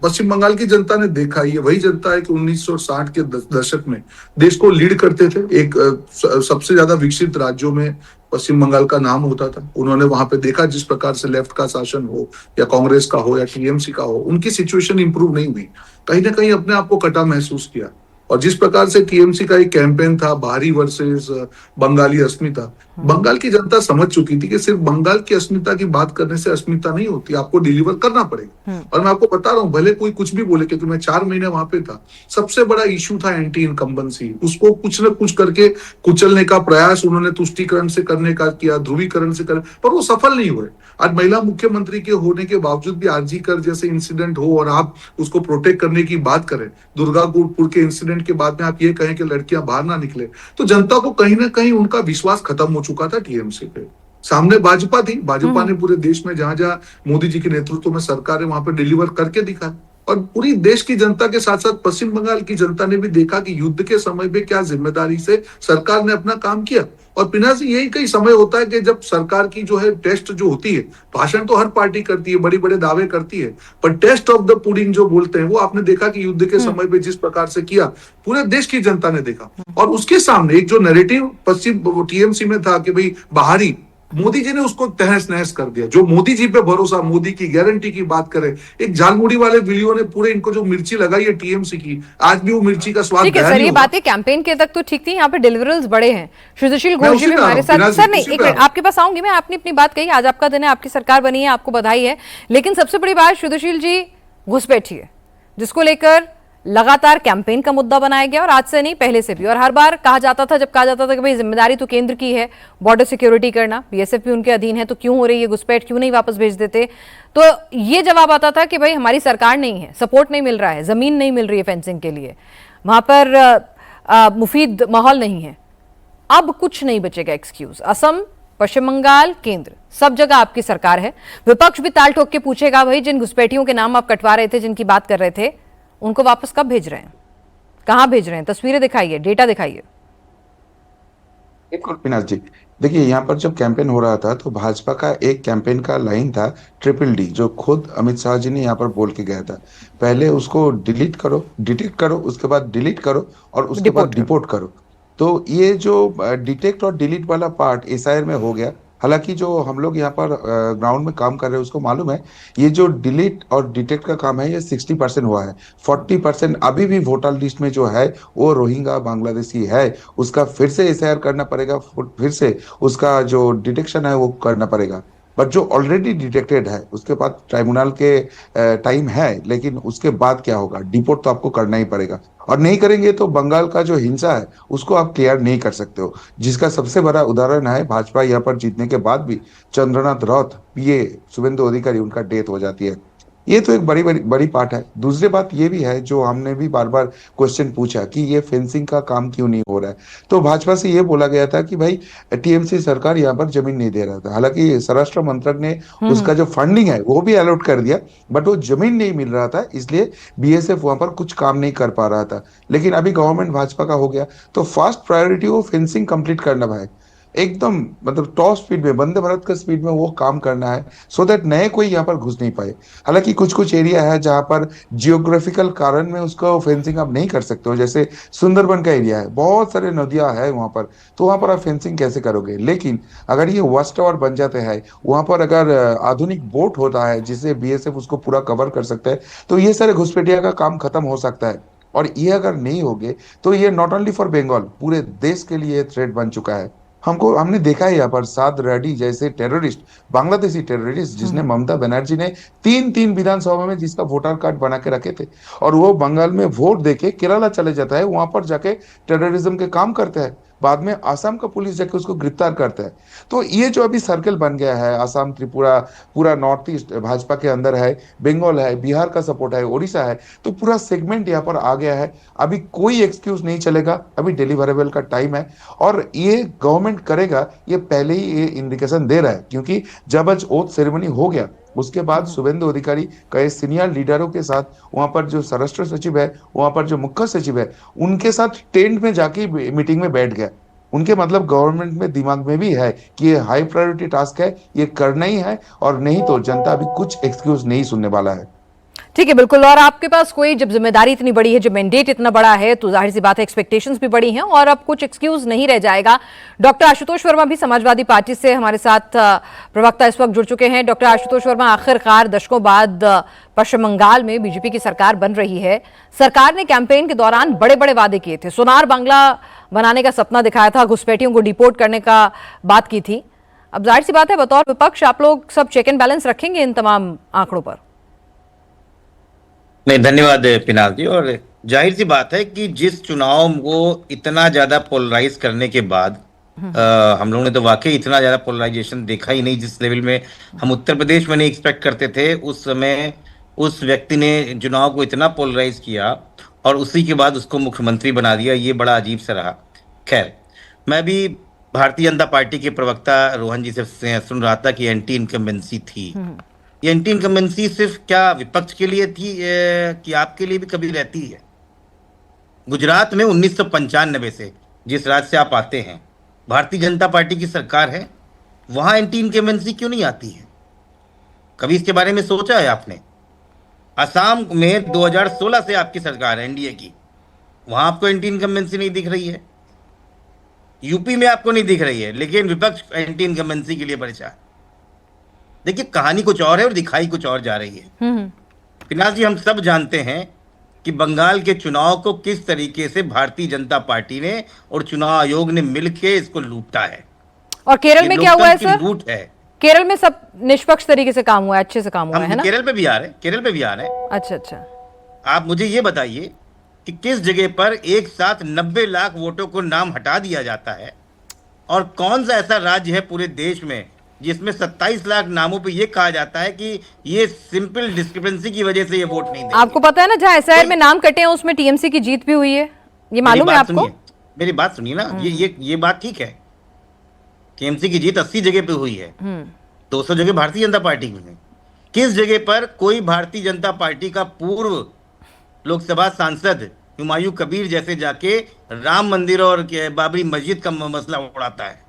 पश्चिम बंगाल की जनता ने देखा, ये वही जनता है कि 1960 के दशक में देश को लीड करते थे। एक सबसे ज्यादा विकसित राज्यों में पश्चिम बंगाल का नाम होता था। उन्होंने वहां पे देखा जिस प्रकार से लेफ्ट का शासन हो या कांग्रेस का हो या टीएमसी का हो, उनकी सिचुएशन इंप्रूव नहीं हुई। कहीं ना कहीं अपने आप को कटा महसूस किया। और जिस प्रकार से टीएमसी का एक कैंपेन था, बाहरी वर्सेस बंगाली अस्मिता, बंगाल की जनता समझ चुकी थी कि सिर्फ बंगाल की अस्मिता की बात करने से अस्मिता नहीं होती, आपको डिलीवर करना पड़ेगा। और मैं आपको बता रहा हूं, भले कोई कुछ भी बोले, क्योंकि मैं 4 महीने वहां पे था, सबसे बड़ा इशू था एंटी इनकम्बेंसी। उसको कुछ न कुछ करके कुचलने का प्रयास उन्होंने तुष्टीकरण से करने का किया, ध्रुवीकरण से कर, पर वो सफल नहीं हुए। आज महिला मुख्यमंत्री के होने के बावजूद भी आरजी कर जैसे इंसिडेंट हो और आप उसको प्रोटेक्ट करने की बात करें, दुर्गापुर के इंसिडेंट के बाद में आप ये कहें कि लड़कियां बाहर ना निकले, तो जनता को कहीं ना कहीं उनका विश्वास खत्म हो चुका था टीएमसी पे। सामने भाजपा थी, भाजपा ने पूरे देश में जहां जहां मोदी जी के नेतृत्व में सरकार है वहां पे डिलीवर करके दिखा। और पूरी देश की जनता के साथ साथ पश्चिम बंगाल की जनता ने भी देखा कि युद्ध के समय में क्या जिम्मेदारी से सरकार ने अपना काम किया। और पिनाजी, यही कई समय होता है कि जब सरकार की जो है टेस्ट जो होती है, भाषण तो हर पार्टी करती है, बड़े बड़े दावे करती है, पर टेस्ट ऑफ द पुडिंग जो बोलते हैं वो आपने देखा कि युद्ध के समय पे जिस प्रकार से किया, पूरे देश की जनता ने देखा। और उसके सामने एक जो नैरेटिव पश्चिम टीएमसी में था कि भाई बाहरी, मोदी जी ने उसको तहस नहस कर दिया। जो मोदी जी पे भरोसा, मोदी की गारंटी की बात करें, एक झालमुड़ी वाले वीडियो ने पूरे इनको जो मिर्ची लगाई है टीएमसी की, आज भी वो मिर्ची का स्वाद ठीक है सर, ये बातें कैंपेन के तक तो ठीक थी, यहाँ पे डिलीवरल्स बड़े हैं। सुशील घोष जी भी हमारे साथ। सर नहीं, एक मिनट आपके पास आऊंगी मैं। आपने अपनी बात कही, आज आपका दिन है, आपकी सरकार बनी है, आपको बधाई है। लेकिन सबसे बड़ी बात, सुशील जी, घुसपैठी है, जिसको लेकर लगातार कैंपेन का मुद्दा बनाया गया, और आज से नहीं पहले से भी। और हर बार कहा जाता था, जब कहा जाता था कि भाई जिम्मेदारी तो केंद्र की है बॉर्डर सिक्योरिटी करना, बीएसएफ भी उनके अधीन है, तो क्यों हो रही है घुसपैठ, क्यों नहीं वापस भेज देते, तो ये जवाब आता था कि भाई हमारी सरकार नहीं है, सपोर्ट नहीं मिल रहा है, जमीन नहीं मिल रही है फेंसिंग के लिए, वहां पर मुफीद माहौल नहीं है। अब कुछ नहीं बचेगा एक्सक्यूज। असम, पश्चिम बंगाल, केंद्र, सब जगह आपकी सरकार है। विपक्ष भी ताल ठोक के पूछेगा, भाई जिन घुसपैठियों के नाम आप कटवा रहे थे, जिनकी बात कर रहे थे, उनको वापस कब भेज रहे हैं, कहां भेज रहे हैं, तस्वीरें दिखाइए, डेटा दिखाइए। बिल्कुल पिनाक जी, देखिए यहाँ पर जब कैंपेन हो रहा था तो भाजपा का एक कैंपेन का लाइन था ट्रिपल डी, जो खुद अमित शाह जी ने यहाँ पर बोल के गया था। पहले उसको डिलीट करो, डिटेक्ट करो, उसके बाद डिलीट करो और उसके बाद डिपोर्ट करो। तो ये जो डिटेक्ट और डिलीट वाला पार्ट एसआईआर में हो गया। हालांकि जो हम लोग यहाँ पर ग्राउंड में काम कर रहे हैं उसको मालूम है, ये जो डिलीट और डिटेक्ट का काम है ये 60% हुआ है। 40% अभी भी वोटर लिस्ट में जो है वो रोहिंग्या बांग्लादेशी है, उसका फिर से एसआईआर करना पड़ेगा, फिर से उसका जो डिटेक्शन है वो करना पड़ेगा। बट जो ऑलरेडी डिटेक्टेड है उसके बाद ट्राइब्यूनल के टाइम है, लेकिन उसके बाद क्या होगा, डिपोर्ट तो आपको करना ही पड़ेगा। और नहीं करेंगे तो बंगाल का जो हिंसा है उसको आप क्लियर नहीं कर सकते हो, जिसका सबसे बड़ा उदाहरण है भाजपा यहाँ पर जीतने के बाद भी चंद्रनाथ रौत, पीए शुभेंदु अधिकारी, उनका डेथ हो जाती है। ये तो एक बड़ी बड़ी बड़ी पार्ट है। दूसरी बात ये भी है, जो हमने भी बार बार क्वेश्चन पूछा कि ये फेंसिंग का काम क्यों नहीं हो रहा है, तो भाजपा से ये बोला गया था कि भाई टीएमसी सरकार यहाँ पर जमीन नहीं दे रहा था। हालांकि स्वराष्ट्र मंत्रक ने उसका जो फंडिंग है वो भी अलॉट कर दिया, बट वो जमीन नहीं मिल रहा था, इसलिए बीएसएफ वहां पर कुछ काम नहीं कर पा रहा था। लेकिन अभी गवर्नमेंट भाजपा का हो गया तो फर्स्ट प्रायोरिटी वो फेंसिंग कंप्लीट करना है, एकदम मतलब टॉप स्पीड में, वंदे भारत का स्पीड में वो काम करना है, सो दैट नए कोई यहाँ पर घुस नहीं पाए। हालांकि कुछ कुछ एरिया है जहां पर जियोग्राफिकल कारण में उसको फेंसिंग आप नहीं कर सकते हो, जैसे सुंदरबन का एरिया है, बहुत सारे नदियां है वहां पर, तो वहां पर आप फेंसिंग कैसे करोगे। लेकिन अगर ये वॉच टावर बन जाते हैं, वहां पर अगर आधुनिक बोट होता है जिसे बीएसएफ उसको पूरा कवर कर सकता है, तो ये सारे घुसपैठिया का काम खत्म हो सकता है। और ये अगर नहीं होगे तो ये नॉट ओनली फॉर बंगाल, पूरे देश के लिए थ्रेट बन चुका है। हमने देखा है यहाँ पर साद रेड्डी जैसे टेररिस्ट, बांग्लादेशी टेररिस्ट, जिसने ममता बनर्जी ने तीन तीन विधानसभा में जिसका वोटर कार्ड बना के रखे थे, और वो बंगाल में वोट देके केरला चले जाता है, वहां पर जाके टेररिज्म के काम करते हैं, बाद में आसाम का पुलिस जाके उसको गिरफ्तार करता है। तो ये जो अभी सर्कल बन गया है, आसाम, त्रिपुरा, पूरा नॉर्थ ईस्ट भाजपा के अंदर है, बंगाल है, बिहार का सपोर्ट है, उड़ीसा है, तो पूरा सेगमेंट यहाँ पर आ गया है। अभी कोई एक्सक्यूज नहीं चलेगा, अभी डिलीवरेबल का टाइम है, और ये गवर्नमेंट करेगा, ये पहले ही ये इंडिकेशन दे रहा है, क्योंकि जब आज ओथ सेरेमनी हो गया उसके बाद शुभेंदु अधिकारी कई सीनियर लीडरों के साथ वहां पर जो स्वराष्ट्र सचिव है, वहां पर जो मुख्य सचिव है, उनके साथ टेंट में जाके मीटिंग में बैठ गया। उनके मतलब गवर्नमेंट में दिमाग में भी है कि ये हाई प्रायोरिटी टास्क है, ये करना ही है, और नहीं तो जनता अभी कुछ एक्सक्यूज नहीं सुनने वाला है। ठीक है, बिल्कुल। और आपके पास कोई जब जिम्मेदारी इतनी बड़ी है, जब मैंडेट इतना बड़ा है, तो जाहिर सी बात है एक्सपेक्टेशंस भी बड़ी हैं और अब कुछ एक्सक्यूज नहीं रह जाएगा। डॉक्टर आशुतोष वर्मा भी समाजवादी पार्टी से हमारे साथ प्रवक्ता इस वक्त जुड़ चुके हैं। डॉक्टर आशुतोष वर्मा, आखिरकार दशकों बाद पश्चिम बंगाल में बीजेपी की सरकार बन रही है। सरकार ने कैंपेन के दौरान बड़े बड़े वादे किए थे, सोनार बांग्ला बनाने का सपना दिखाया था, घुसपैठियों को डिपोर्ट करने का बात की थी। अब जाहिर सी बात है बतौर विपक्ष आप लोग सब चेक एंड बैलेंस रखेंगे इन तमाम आंकड़ों पर? नहीं, धन्यवाद पिनाक जी। और जाहिर सी बात है कि जिस चुनाव को इतना ज्यादा पोलराइज करने के बाद हम लोगों ने तो वाकई इतना ज्यादा पोलराइजेशन देखा ही नहीं, जिस लेवल में हम उत्तर प्रदेश में नहीं एक्सपेक्ट करते थे। उस समय उस व्यक्ति ने चुनाव को इतना पोलराइज किया और उसी के बाद उसको मुख्यमंत्री बना दिया, ये बड़ा अजीब सा रहा। खैर, मैं भी भारतीय जनता पार्टी के प्रवक्ता रोहन जी से सुन रहा था कि एंटी इनकम्बेंसी थी। ये एंटी इनकम्बेंसी सिर्फ क्या विपक्ष के लिए थी कि आपके लिए भी कभी रहती है? गुजरात में 1995 से, जिस राज्य से आप आते हैं, भारतीय जनता पार्टी की सरकार है, वहां एंटी इनकम्बेंसी क्यों नहीं आती है? कभी इसके बारे में सोचा है आपने? असम में 2016 से आपकी सरकार है एनडीए की, वहां आपको एंटी इनकम्बेंसी नहीं दिख रही है। यूपी में आपको नहीं दिख रही है, लेकिन विपक्ष एंटी इनकम्बेंसी के लिए परेशान। देखिए, कहानी कुछ और है और दिखाई कुछ और जा रही है। पिनाक जी, हम सब जानते हैं कि बंगाल के चुनाव को किस तरीके से भारतीय जनता पार्टी ने और चुनाव आयोग ने मिलकर इसको लूटा है। और केरल में क्या हुआ है सर? लूट है। केरल में सब निष्पक्ष तरीके से काम हुआ है, अच्छे से काम हुआ है ना? केरल पे भी आ रहे हैं। अच्छा अच्छा। आप मुझे ये बताइए कि किस जगह पर एक साथ 90 लाख वोटों को नाम हटा दिया जाता है, और कौन सा ऐसा राज्य है पूरे देश में जिसमें 27 लाख नामों पे ये कहा जाता है कि ये सिंपल डिस्क्रिपेंसी की वजह से ये वोट नहीं देंगे। आपको पता है ना, जहां एसआईआर में नाम कटे हैं उसमें टीएमसी की जीत भी हुई है, ये मालूम है आपको? मेरी बात सुनिए ना, ये बात ठीक है। टीएमसी की जीत 80 जगह पे हुई है, 200 जगह भारतीय जनता पार्टी की है। किस जगह पर कोई भारतीय जनता पार्टी का पूर्व लोकसभा सांसद हुमायूं कबीर जैसे जाके राम मंदिर और बाबरी मस्जिद का मसला उड़ाता है?